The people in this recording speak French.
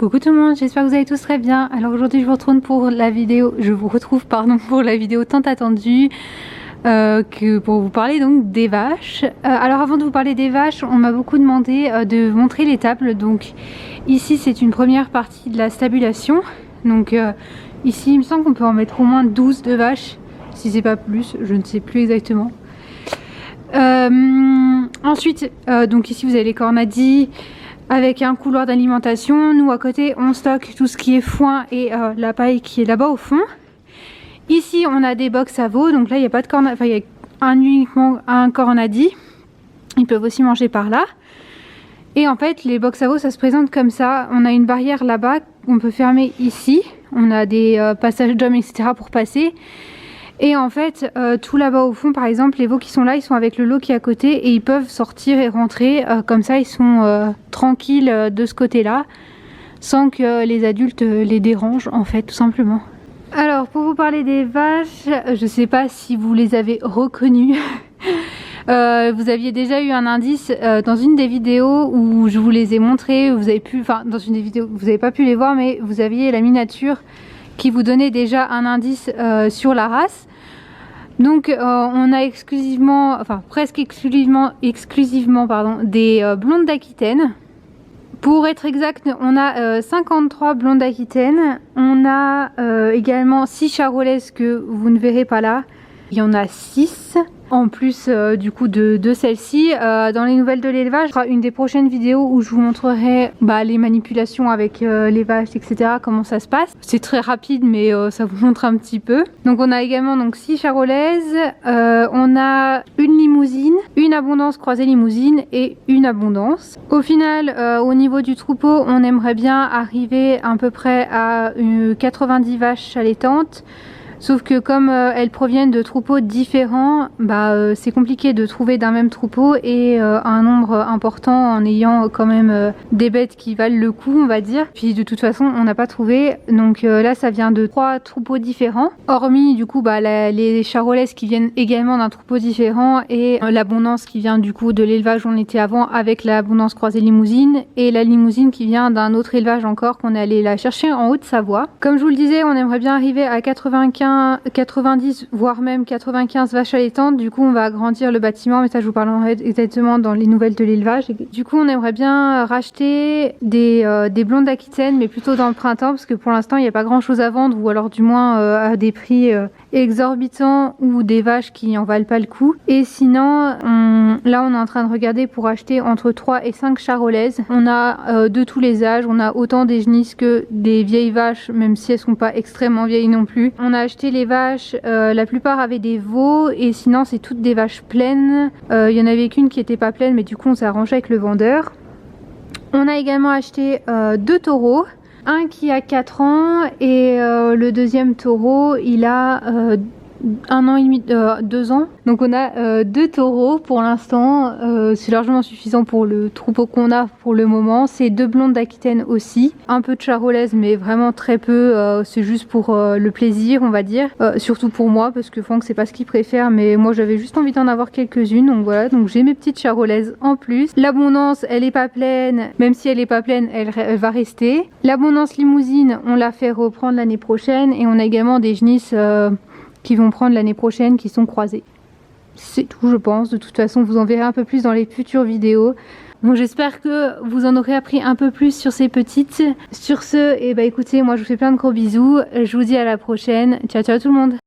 Coucou tout le monde, j'espère que vous allez tous très bien. Alors aujourd'hui je vous retrouve pour la vidéo, pour la vidéo tant attendue que pour vous parler donc des vaches. Alors avant de vous parler des vaches, on m'a beaucoup demandé de montrer l'étable. Donc ici c'est une première partie de la stabulation. Donc ici il me semble qu'on peut en mettre au moins 12 de vaches, si c'est pas plus, je ne sais plus exactement. Ensuite donc ici vous avez les cornadis avec un couloir d'alimentation. Nous à côté on stocke tout ce qui est foin et la paille qui est là-bas au fond. Ici on a des box à veau, donc là il n'y a pas de cornadi, enfin il y a uniquement un cornadi. Ils peuvent aussi manger par là. Et en fait les box à veau ça se présente comme ça. On a une barrière là-bas qu'on peut fermer ici. On a des passages d'hommes etc pour passer. Et en fait, tout là-bas au fond, par exemple, les veaux qui sont là, ils sont avec le lot qui est à côté et ils peuvent sortir et rentrer. Comme ça, ils sont tranquilles de ce côté-là, sans que les adultes les dérangent, en fait, tout simplement. Alors, pour vous parler des vaches, je sais pas si vous les avez reconnues. Vous aviez déjà eu un indice dans une des vidéos où je vous les ai montrées. Vous avez pu, enfin, dans une des vidéos, vous n'avez pas pu les voir, mais vous aviez la miniature qui vous donnait déjà un indice sur la race. Donc on a exclusivement, enfin presque exclusivement pardon, des blondes d'Aquitaine. Pour être exact, on a 53 blondes d'Aquitaine. On a également 6 charolaises que vous ne verrez pas là. Il y en a 6 en plus du coup de celle-ci. Dans les nouvelles de l'élevage, ce sera une des prochaines vidéos où je vous montrerai les manipulations avec les vaches, etc. Comment ça se passe. C'est très rapide mais ça vous montre un petit peu. Donc on a également donc 6 charolaises. On a une limousine, une abondance croisée limousine et une abondance. Au final, au niveau du troupeau, on aimerait bien arriver à peu près à 90 vaches allaitantes. Sauf que comme elles proviennent de troupeaux différents, c'est compliqué de trouver d'un même troupeau et un nombre important en ayant quand même des bêtes qui valent le coup, on va dire. Puis de toute façon on n'a pas trouvé, donc là ça vient de 3 troupeaux différents. Hormis du coup les charolaises qui viennent également d'un troupeau différent et l'abondance qui vient du coup de l'élevage où on était avant avec l'abondance croisée limousine et la limousine qui vient d'un autre élevage encore qu'on est allé la chercher en Haute-Savoie. Comme je vous le disais, on aimerait bien arriver à 90 voire même 95 vaches allaitantes. Du coup on va agrandir le bâtiment, mais ça je vous parlerai exactement dans les nouvelles de l'élevage. Du coup on aimerait bien racheter des blondes d'Aquitaine, mais plutôt dans le printemps parce que pour l'instant il n'y a pas grand chose à vendre, ou alors du moins à des prix exorbitants ou des vaches qui en valent pas le coup. Et sinon là on est en train de regarder pour acheter entre 3 et 5 charolaises. On a de tous les âges, on a autant des genisses que des vieilles vaches, même si elles sont pas extrêmement vieilles non plus. On a acheté les vaches, la plupart avaient des veaux et sinon c'est toutes des vaches pleines. Il y en avait qu'une qui était pas pleine, mais du coup on s'est arrangé avec le vendeur. On a également acheté 2 taureaux, un qui a 4 ans et le deuxième taureau il a 1 an et demi, 2 ans. Donc on a 2 taureaux pour l'instant, c'est largement suffisant pour le troupeau qu'on a pour le moment. C'est 2 blondes d'Aquitaine aussi, un peu de charolaise mais vraiment très peu, c'est juste pour le plaisir on va dire, surtout pour moi parce que Franck c'est pas ce qu'il préfère, mais moi j'avais juste envie d'en avoir quelques-unes, donc voilà, donc j'ai mes petites charolaises en plus. L'abondance elle est pas pleine, même si elle est pas pleine elle va rester. L'abondance limousine on l'a fait reprendre l'année prochaine et on a également des genisses qui vont prendre l'année prochaine qui sont croisées. C'est tout je pense, de toute façon vous en verrez un peu plus dans les futures vidéos. Donc j'espère que vous en aurez appris un peu plus sur ces petites. Sur ce, écoutez, moi je vous fais plein de gros bisous, je vous dis à la prochaine, ciao ciao tout le monde.